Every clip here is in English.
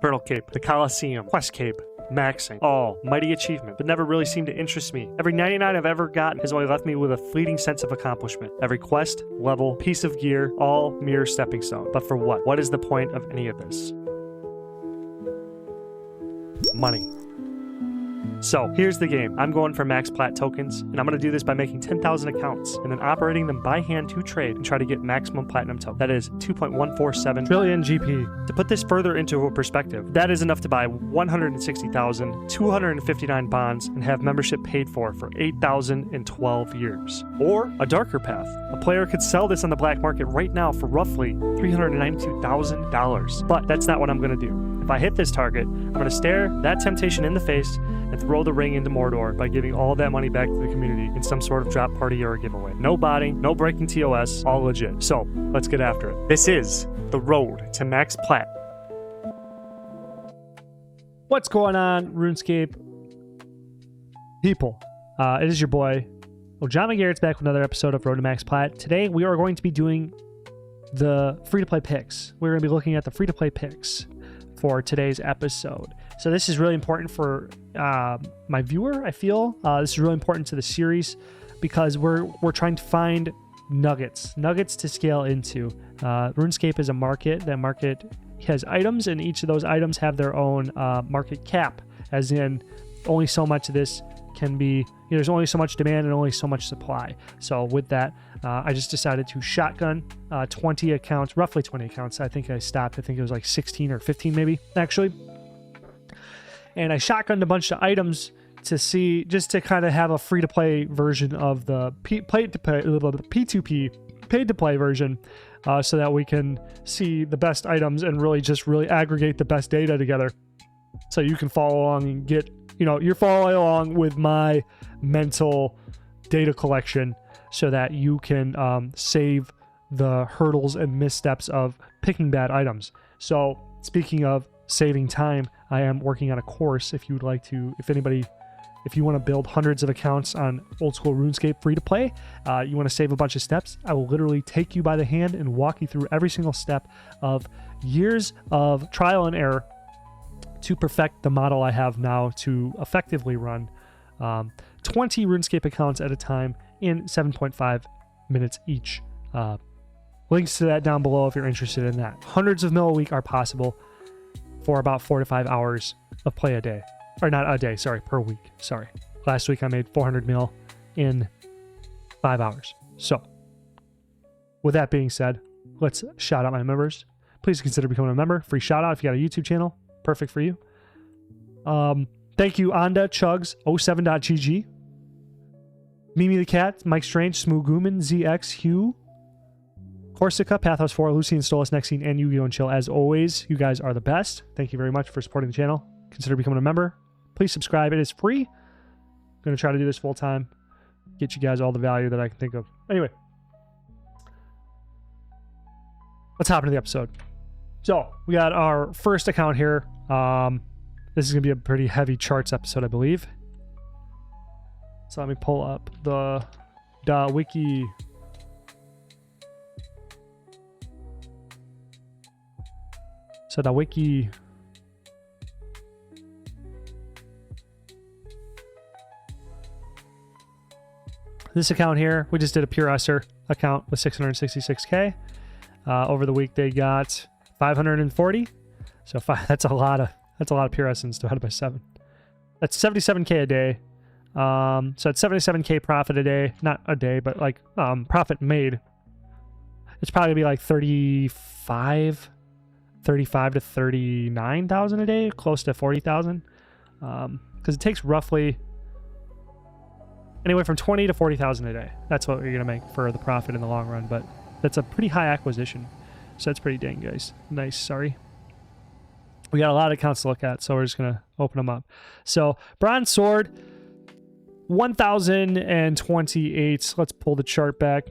Turtle Cape, the Coliseum, Quest Cape, maxing. All mighty achievement, but never really seemed to interest me. Every 99 I've ever gotten has only left me with a fleeting sense of accomplishment. Every quest, level, piece of gear, all mere stepping stone. But for what? What is the point of any of this? Money. So here's the game. I'm going for max PLAT tokens, and I'm going to do this by making 10,000 accounts and then operating them by hand to trade and try to get maximum platinum token. That is 2.147 trillion GP. To put this further into perspective, that is enough to buy 160,259 bonds and have membership paid for 8,012 years. Or a darker path. A player could sell this on the black market right now for roughly $392,000. But that's not what I'm going to do. If I hit this target, I'm going to stare that temptation in the face and throw the ring into Mordor by giving all that money back to the community in some sort of drop party or a giveaway. No botting, no breaking TOS, all legit. So, let's get after it. This is the road to max PLAT. What's going on, RuneScape people? It is your boy, John McGarrett's back with another episode of Road to Max PLAT. Today, we are going to be doing the free-to-play picks. We're going to be looking at the free-to-play picks for today's episode. So this is really important for my viewer, I feel. This is really important to the series because we're trying to find nuggets to scale into. RuneScape is a market. That market has items, and each of those items have their own market cap, as in only so much of this can be, there's only so much demand and only so much supply. So with that, I just decided to shotgun 20 accounts, roughly 20 accounts. I think I stopped. I think it was like 16 or 15 maybe, actually. And I shotgunned a bunch of items to see, just to kind of have a free-to-play version of the P2P, paid-to-play version, so that we can see the best items and really aggregate the best data together. So you can follow along and get, you're following along with my mental data collection so that you can save the hurdles and missteps of picking bad items. So speaking of saving time, I am working on a course. If you would like to, if you want to build hundreds of accounts on old school RuneScape free to play, you want to save a bunch of steps, I will literally take you by the hand and walk you through every single step of years of trial and error to perfect the model I have now to effectively run 20 RuneScape accounts at a time in 7.5 minutes each. Links to that down below if you're interested in that. Hundreds of mil a week are possible for about 4 to 5 hours of play a day. Or not a day, sorry, per week. Sorry. Last week I made 400 mil in 5 hours. So, with that being said, let's shout out my members. Please consider becoming a member. Free shout out if you got a YouTube channel. Perfect for you. Thank you, Onda, Chugs, 07.gg, Mimi the Cat, Mike Strange, Smooguman, ZX, Hugh, Corsica, Pathos 4, Lucian, Stolas, Nexine, and Yu-Gi-Oh! And Chill. As always, you guys are the best. Thank you very much for supporting the channel. Consider becoming a member. Please subscribe. It is free. I'm going to try to do this full time. Get you guys all the value that I can think of. Anyway. Let's hop into the episode. So, we got our first account here. This is going to be a pretty heavy charts episode, I believe. So let me pull up the wiki. So the wiki. This account here, we just did a pure Esser account with 666K. Over the week they got 540. So that's a lot of pure essence divided by 7. That's 77K a day. So it's 77K profit a day, not a day, but like profit made. It's probably gonna be like 35 to 39,000 a day, close to 40,000. Because it takes roughly anywhere from 20 to 40,000 a day. That's what you're gonna make for the profit in the long run. But that's a pretty high acquisition. So that's pretty dang nice. Sorry. We got a lot of accounts to look at, so we're just going to open them up. So, Bronze Sword, 1,028. Let's pull the chart back.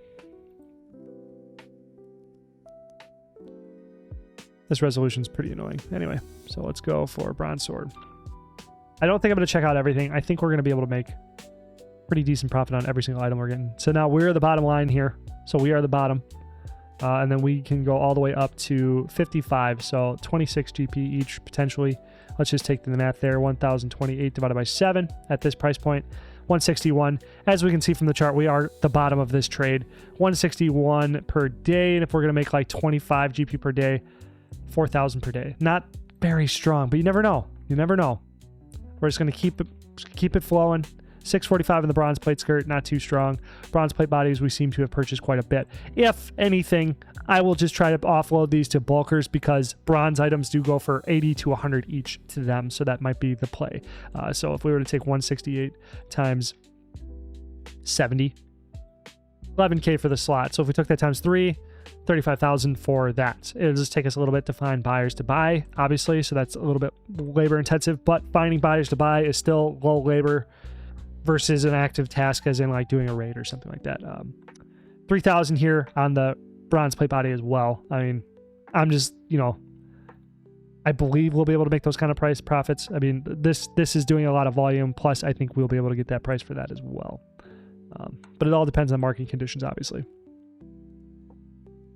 This resolution's pretty annoying. Anyway, so let's go for Bronze Sword. I don't think I'm going to check out everything. I think we're going to be able to make pretty decent profit on every single item we're getting. So now we're the bottom line here. So we are the bottom. And then we can go all the way up to 55. So 26 GP each potentially. Let's just take the math there. 1,028 divided by 7 at this price point. 161. As we can see from the chart, we are the bottom of this trade. 161 per day. And if we're going to make like 25 GP per day, 4,000 per day. Not very strong, but you never know. You never know. We're just going to keep it flowing. 645 in the bronze plate skirt, not too strong. Bronze plate bodies we seem to have purchased quite a bit. If anything, I will just try to offload these to bulkers because bronze items do go for 80 to 100 each to them, so that might be the play. So if we were to take 168 times 70, 11K for the slot. So if we took that times 3, 35,000 for that. It'll just take us a little bit to find buyers to buy, obviously, so that's a little bit labor intensive, but finding buyers to buy is still low labor versus an active task, as in like doing a raid or something like that. 3,000 here on the bronze plate body as well. I mean, I'm just, I believe we'll be able to make those kind of price profits. I mean, this is doing a lot of volume, plus I think we'll be able to get that price for that as well. But it all depends on market conditions, obviously.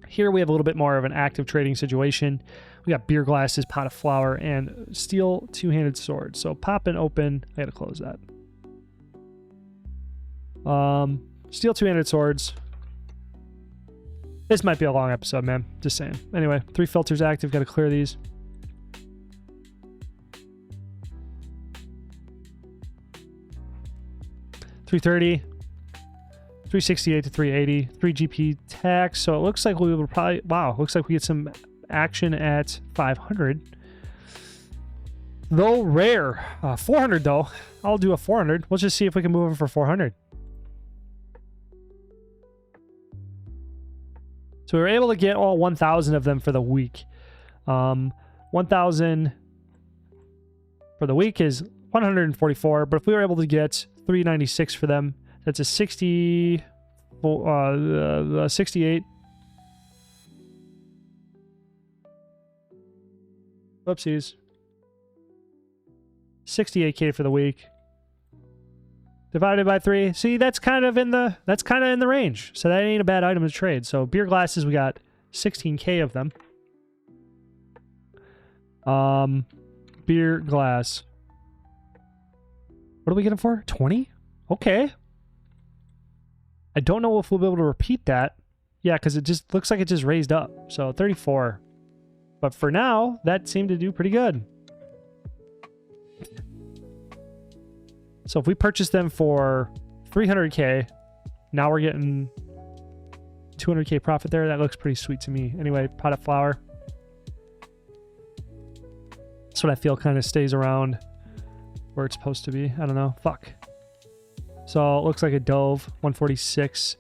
Here we have a little bit more of an active trading situation. We got beer glasses, pot of flour, and steel two-handed sword. So pop and open. I gotta close that. Steel two-handed swords. This might be a long episode, man. Just saying. Anyway, 3 filters active. Got to clear these. $330, $368 to $380, 3 GP tax. So it looks like we will probably, wow, looks like we get some action at 500. Though rare. 400 though. I'll do a 400. Let's just see if we can move them for 400. So we were able to get all 1,000 of them for the week. 1,000 for the week is 144, but if we were able to get 396 for them, that's a 68. Whoopsies. 68K for the week. Divided by 3. See, that's kind of in the range. So that ain't a bad item to trade. So beer glasses, we got 16K of them. Beer glass. What are we getting for? 20? Okay. I don't know if we'll be able to repeat that. Yeah, because it just looks like it just raised up. So 34. But for now, that seemed to do pretty good. So if we purchase them for 300K, now we're getting 200K profit there. That looks pretty sweet to me. Anyway, pot of flour. That's what I feel kind of stays around where it's supposed to be. I don't know. Fuck. So it looks like a dove. 146.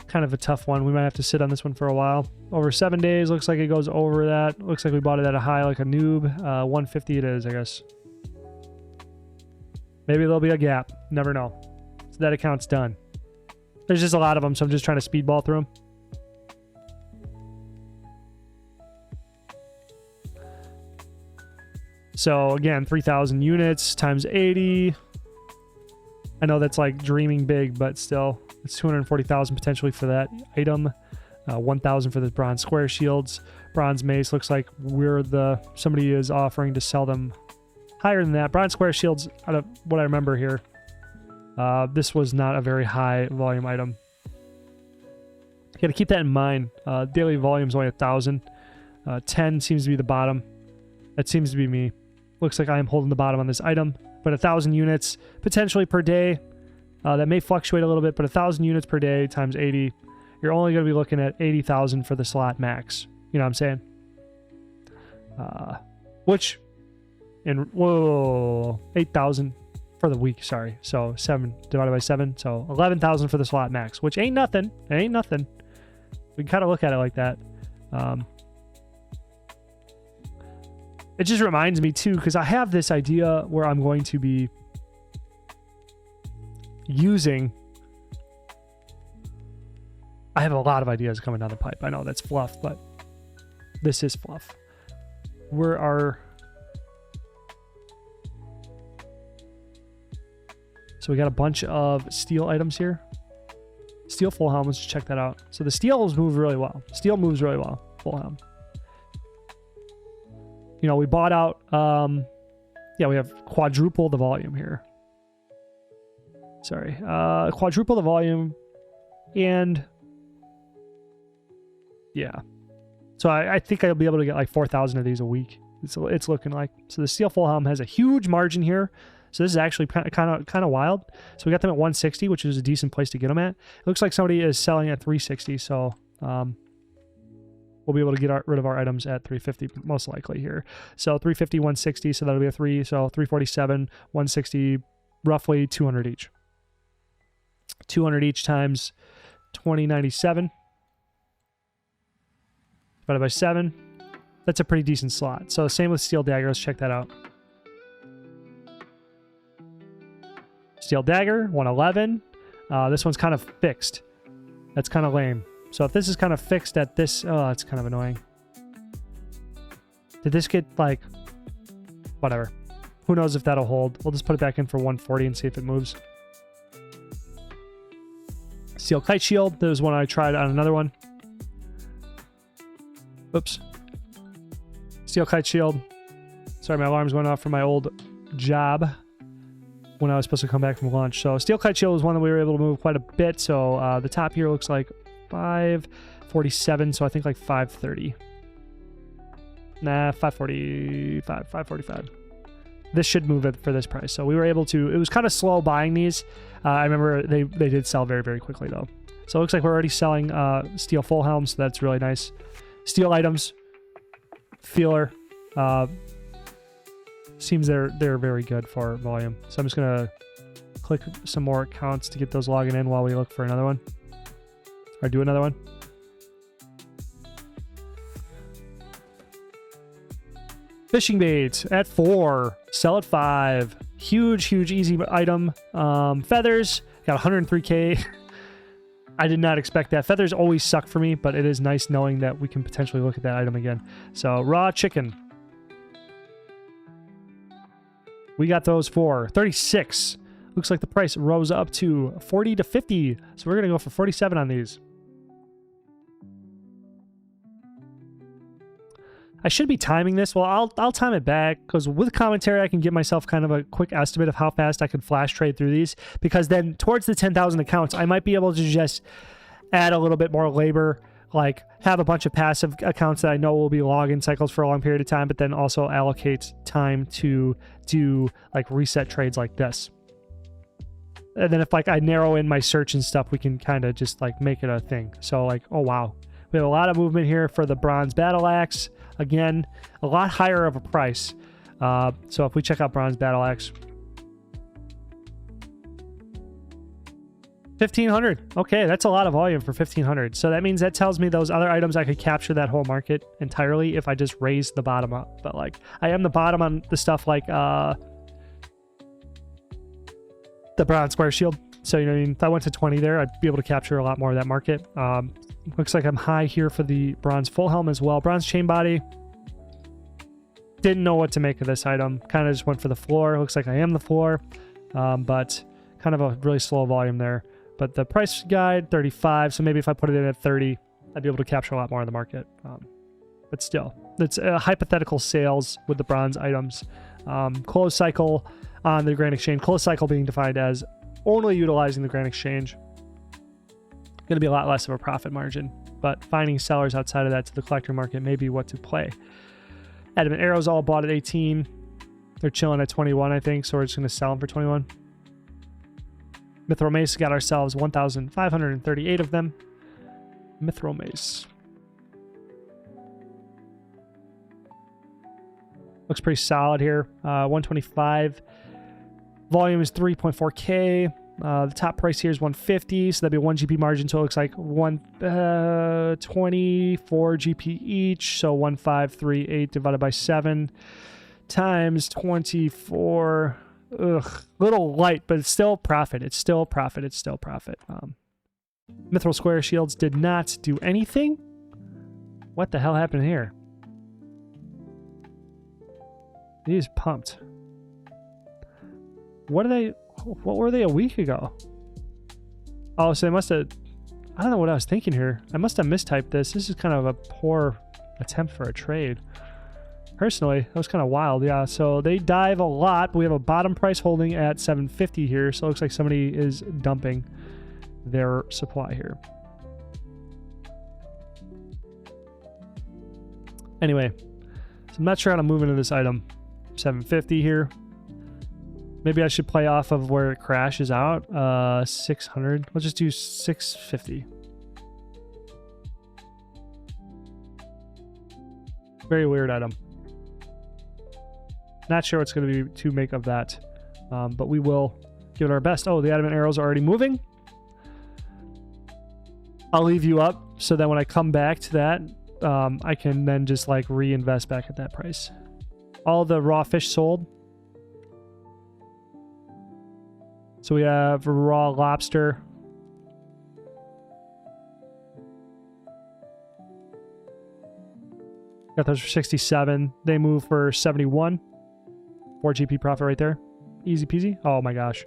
Kind of a tough one. We might have to sit on this one for a while. Over 7 days, looks like it goes over that. Looks like we bought it at a high like a noob. 150 it is, I guess. Maybe there'll be a gap. Never know. So that account's done. There's just a lot of them, so I'm just trying to speedball through them. So again, 3,000 units times 80. I know that's like dreaming big, but still, it's 240,000 potentially for that item. 1,000 for the bronze square shields. Bronze mace looks like somebody is offering to sell them higher than that. Bronze square shields, out of what I remember here, this was not a very high volume item. You got to keep that in mind. Daily volume is only 1,000. 10 seems to be the bottom. That seems to be me. Looks like I am holding the bottom on this item. But 1,000 units potentially per day. That may fluctuate a little bit, but 1,000 units per day times 80. You're only going to be looking at 80,000 for the slot max. You know what I'm saying? Which, whoa, 8,000 for the week, sorry. So 7 divided by 7. So 11,000 for the slot max, which ain't nothing. It ain't nothing. We can kind of look at it like that. It just reminds me too, because I have this idea where I'm going to be using... I have a lot of ideas coming down the pipe. I know that's fluff, but this is fluff. Where are... So we got a bunch of steel items here. Steel full helm, let's check that out. So the steels move really well. Steel moves really well. Full helm. You know, we bought out, yeah, we have quadruple the volume here. Sorry, quadruple the volume, and yeah. So I think I'll be able to get like 4,000 of these a week. It's looking like. So the steel full helm has a huge margin here. So this is actually kind of wild. So we got them at 160, which is a decent place to get them at. It looks like somebody is selling at 360, so we'll be able to get rid of our items at 350 most likely here. So 350, 160, so that'll be a 3. So 347, 160, roughly 200 each. 200 each times 2097 divided by 7. That's a pretty decent slot. So same with steel dagger. Let's check that out. Steel dagger, 111. This one's kind of fixed. That's kind of lame. So if this is kind of fixed at this... Oh, that's kind of annoying. Did this get, like... Whatever. Who knows if that'll hold. We'll just put it back in for 140 and see if it moves. Steel kite shield. There was one I tried on another one. Oops. Steel kite shield. Sorry, my alarm's going off from my old job when I was supposed to come back from lunch. So steel kite shield is one that we were able to move quite a bit. So the top here looks like 547. So I think like 530. Nah, 545. 545. This should move it for this price. So we were able to... It was kind of slow buying these. I remember they did sell very, very quickly though. So it looks like we're already selling steel full helms. So that's really nice. Steel items. Feeler. Seems they're very good for volume. So I'm just going to click some more accounts to get those logging in while we look for another one. Or do another one. Fishing bait at 4. Sell at 5. Huge, easy item. Feathers. Got 103k. I did not expect that. Feathers always suck for me, but it is nice knowing that we can potentially look at that item again. So raw chicken. We got those for 36. Looks like the price rose up to 40 to 50. So we're going to go for 47 on these. I should be timing this. Well, I'll time it back because with commentary, I can give myself kind of a quick estimate of how fast I can flash trade through these. Because then towards the 10,000 accounts, I might be able to just add a little bit more labor, like have a bunch of passive accounts that I know will be login cycles for a long period of time, but then also allocate time to do like reset trades like this. And then if like I narrow in my search and stuff, we can kind of just like make it a thing. So like, oh wow, we have a lot of movement here for the bronze battle axe. Again, a lot higher of a price. So if we check out bronze battle axe, 1,500. Okay, that's a lot of volume for 1,500. So that means that tells me those other items I could capture that whole market entirely if I just raise the bottom up. But like, I am the bottom on the stuff like the bronze square shield. So, you know, if I went to 20 there, I'd be able to capture a lot more of that market. Looks like I'm high here for the bronze full helm as well. Bronze chain body. Didn't know what to make of this item. Kind of just went for the floor. Looks like I am the floor. But kind of a really slow volume there. But the price guide, 35. So maybe if I put it in at 30, I'd be able to capture a lot more of the market. But still, it's hypothetical sales with the bronze items. Closed cycle on the Grand Exchange. Closed cycle being defined as only utilizing the Grand Exchange. Going to be a lot less of a profit margin, but finding sellers outside of that to the collector market may be what to play. Adamant arrows all bought at 18. They're chilling at 21, I think, so we're just going to sell them for 21. Mithril mace, got ourselves 1,538 of them. Mithril mace. Looks pretty solid here. 125. Volume is 3.4K. The top price here is 150, so that'd be 1 GP margin. So it looks like 24 GP each. So 1,538 divided by 7 times 24. Ugh, little light, but it's still profit. It's still profit. It's still profit. Mithril square shields did not do anything. What the hell happened here? These pumped. What are they? What were they a week ago? Oh, so they must have I don't know what I was thinking here. I must have mistyped this. This is kind of a poor attempt for a trade. Personally, that was kind of wild. Yeah, so they dive a lot. But we have a bottom price holding at 750 here. So it looks like somebody is dumping their supply here. Anyway, so I'm not sure how to move into this item. 750 here. Maybe I should play off of where it crashes out. 600. Let's just do 650. Very weird item. Not sure what's going to be to make of that. But we will give it our best. Oh, the adamant arrows are already moving. I'll leave you up so that when I come back to that, I can then just like reinvest back at that price. All the raw fish sold. So we have raw lobster. Got those for 67. They move for 71. 4 GP profit right there. Easy peasy. Oh my gosh.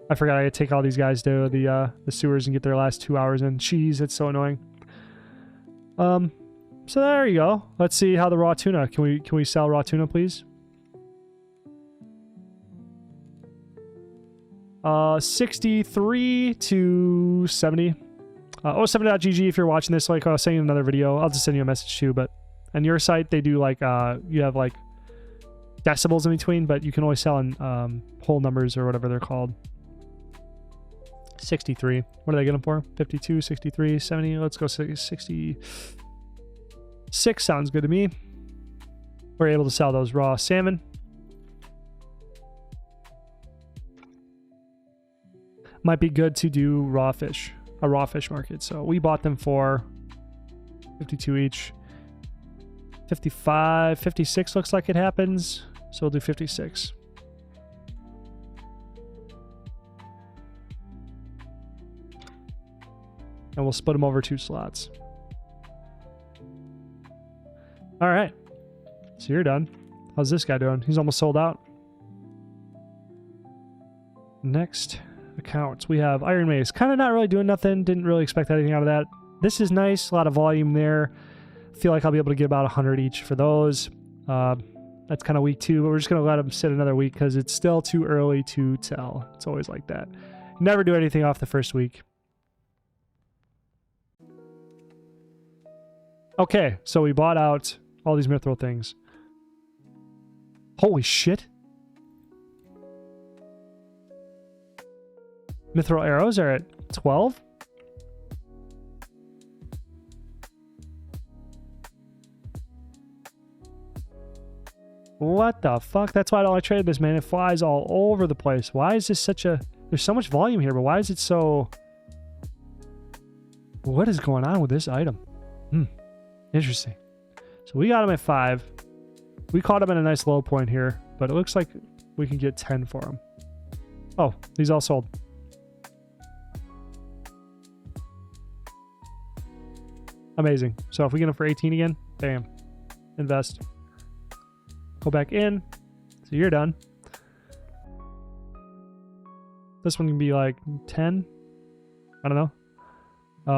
I forgot I had to take all these guys to the sewers and get their last 2 hours in. Jeez, it's so annoying. So there you go. Let's see how the raw tuna. Can we sell raw tuna, please? 63 to 70. OSRS.gg if you're watching this, like I was saying in another video. I'll just send you a message too, but on your site they do like you have like decibels in between, but you can always sell in whole numbers or whatever they're called. 63. What did I get them for? 52, 63, 70. Let's go 66. Sounds good to me. We're able to sell those raw salmon. Might be good to do raw fish, a raw fish market. So we bought them for 52 each. 55, 56 looks like it happens. So we'll do 56. And we'll split them over 2 slots. All right. So you're done. How's this guy doing? He's almost sold out. Next accounts. We have Iron Mace. Kind of not really doing nothing. Didn't really expect anything out of that. This is nice. A lot of volume there. Feel like I'll be able to get about 100 each for those. That's kind of weak too, but we're just going to let them sit another week because it's still too early to tell. It's always like that. Never do anything off the first week. Okay, so we bought out all these mithril things. Holy shit. Mithril arrows are at 12. What the fuck? That's why I don't like trading this, man. It flies all over the place. Why is this such a... There's so much volume here, but why is it so... What is going on with this item? Interesting. So we got him at 5. We caught him at a nice low point here, but it looks like we can get 10 for him. Oh, these all sold. Amazing. So if we get him for 18 again, bam. Invest. Go back in. So you're done. This one can be like 10. I don't know.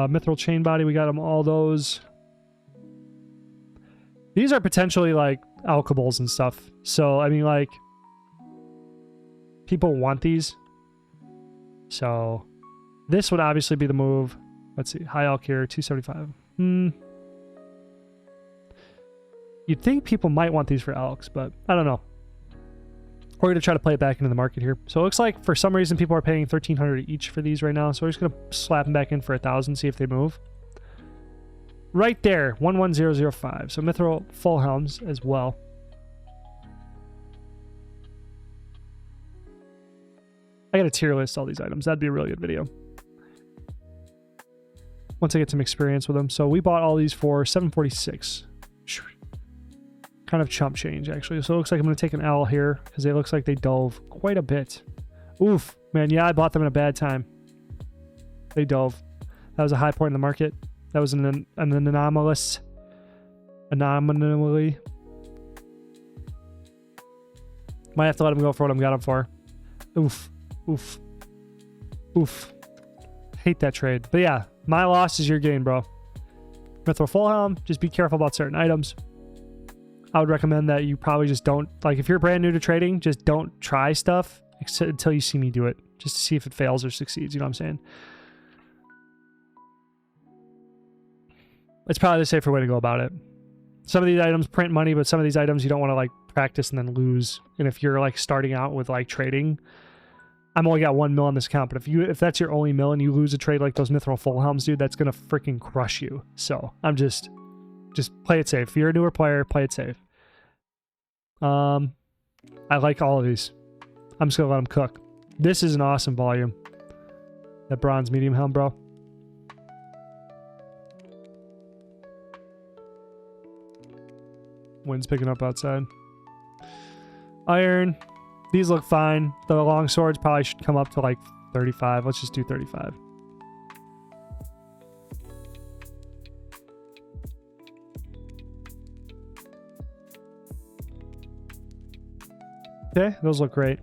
Mithril chain body, we got them all those. These are potentially like alkables and stuff. So, I mean, like, people want these. So, this would obviously be the move. Let's see. High alk here, 275. You'd think people might want these for alks, but I don't know. We're going to try to play it back into the market here. So, it looks like for some reason people are paying 1,300 each for these right now. So, we're just going to slap them back in for 1,000, see if they move. Right there, 11005. So mithril full helms as well. I got to tier list all these items. That'd be a really good video. Once I get some experience with them. So we bought all these for 746. Kind of chump change, actually. So it looks like I'm going to take an L here because it looks like they dove quite a bit. Oof, man. Yeah, I bought them at a bad time. They dove. That was a high point in the market. That was an anomalous anomaly. Might have to let him go for what I'm got him for. Oof. Oof. Oof. Hate that trade. But yeah, my loss is your gain, bro. Mithril full helm, just be careful about certain items. I would recommend that you probably just don't, like if you're brand new to trading, just don't try stuff until you see me do it, just to see if it fails or succeeds, you know what I'm saying? It's probably the safer way to go about it. Some of these items print money, but some of these items you don't want to like practice and then lose. And if you're like starting out with like trading, I'm only got 1 mil on this account, but if that's your only mil and you lose a trade like those Mithril full helms, dude, that's gonna freaking crush you. So I'm just play it safe. If you're a newer player, play it safe. I like all of these. I'm just gonna let them cook. This is an awesome volume. That bronze medium helm, bro. Wind's picking up outside. Iron. These look fine. The long swords probably should come up to like 35. Let's just do 35. Okay, those look great.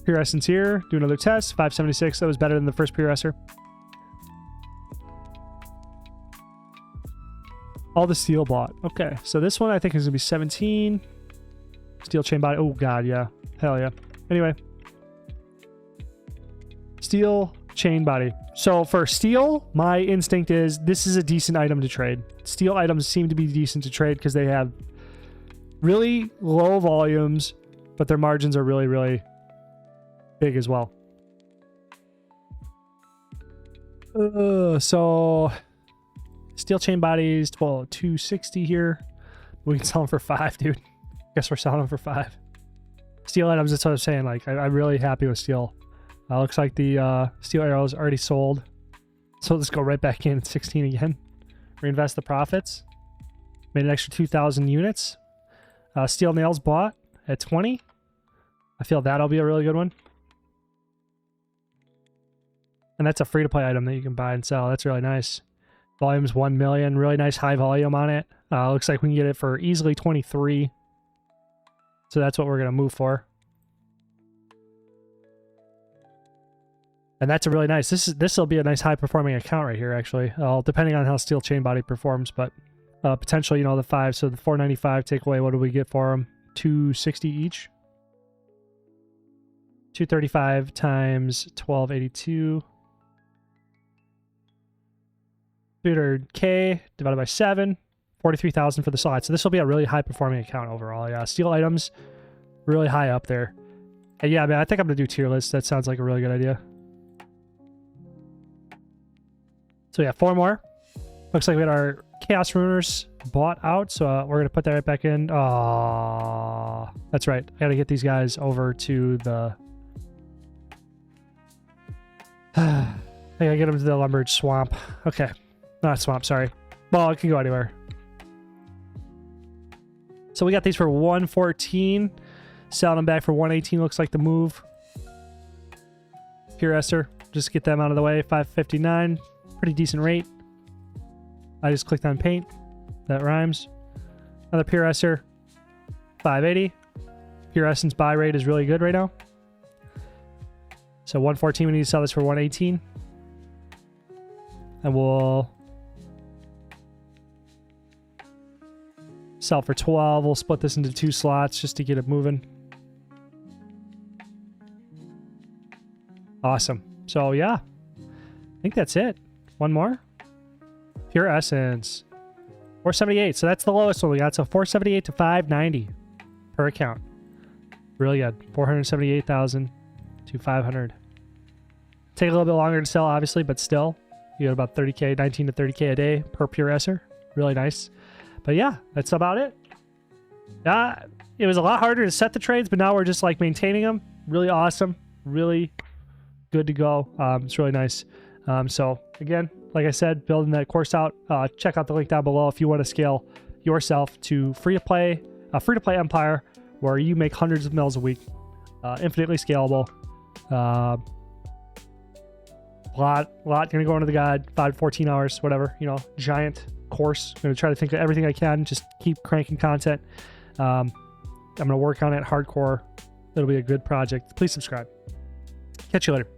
Pure Essence here. Do another test. 576. That was better than the first Pure Esser. All the steel bought. Okay, so this one I think is going to be 17. Steel chain body. Oh, God, yeah. Hell yeah. Anyway. Steel chain body. So for steel, my instinct is this is a decent item to trade. Steel items seem to be decent to trade because they have really low volumes, but their margins are really, really big as well. So steel chain bodies, 260 here. We can sell them for 5, dude. Guess we're selling them for 5. Steel items, that's what I'm saying. Like, I'm really happy with steel. Looks like the steel arrows already sold. So let's go right back in at 16 again. Reinvest the profits. Made an extra 2,000 units. Steel nails bought at 20. I feel that'll be a really good one. And that's a free-to-play item that you can buy and sell. That's really nice. Volume's 1 million. Really nice high volume on it. Looks like we can get it for easily 23. So that's what we're going to move for. And that's a really nice. This will be a nice high-performing account right here, actually. Depending on how steel chain body performs, but potentially, you know, the 5. So the 495 take away. What do we get for them? 260 each. 235 times 1282. 300K divided by 7. 43,000 for the slot. So this will be a really high-performing account overall. Yeah, steel items, really high up there. And yeah, man, I think I'm going to do tier lists. That sounds like a really good idea. So yeah, 4 more. Looks like we had our Chaos Runers bought out, so we're going to put that right back in. Oh, that's right. I got to get these guys over to the... I got to get them to the Lumberage Swamp. Okay. Not Swamp, sorry. Well, it can go anywhere. So we got these for 114. Selling them back for 118 looks like the move. Pure Esser. Just get them out of the way. 559. Pretty decent rate. I just clicked on paint. That rhymes. Another Pure Esser. 580. Pure Essence buy rate is really good right now. So 114, we need to sell this for 118. And we'll sell for 12. We'll split this into 2 slots just to get it moving. Awesome. So yeah, I think that's it. One more. Pure Essence. 478. So that's the lowest one we got. So 478 to 590 per account. Really good. 478,000 to 500. Take a little bit longer to sell, obviously, but still, you got about 30K, 19 to 30K a day per Pure Esser. Really nice. But yeah, that's about it. It was a lot harder to set the trades, but now we're just like maintaining them. Really awesome. Really good to go. It's really nice. So again, like I said, building that course out. Check out the link down below if you want to scale yourself to free-to-play empire where you make hundreds of mils a week. Infinitely scalable. Lot gonna go into the guide, 5 to 14 hours, whatever, you know, giant course. I'm gonna try to think of everything I can, just keep cranking content. I'm gonna work on it hardcore. It'll be a good project. Please subscribe. Catch you later.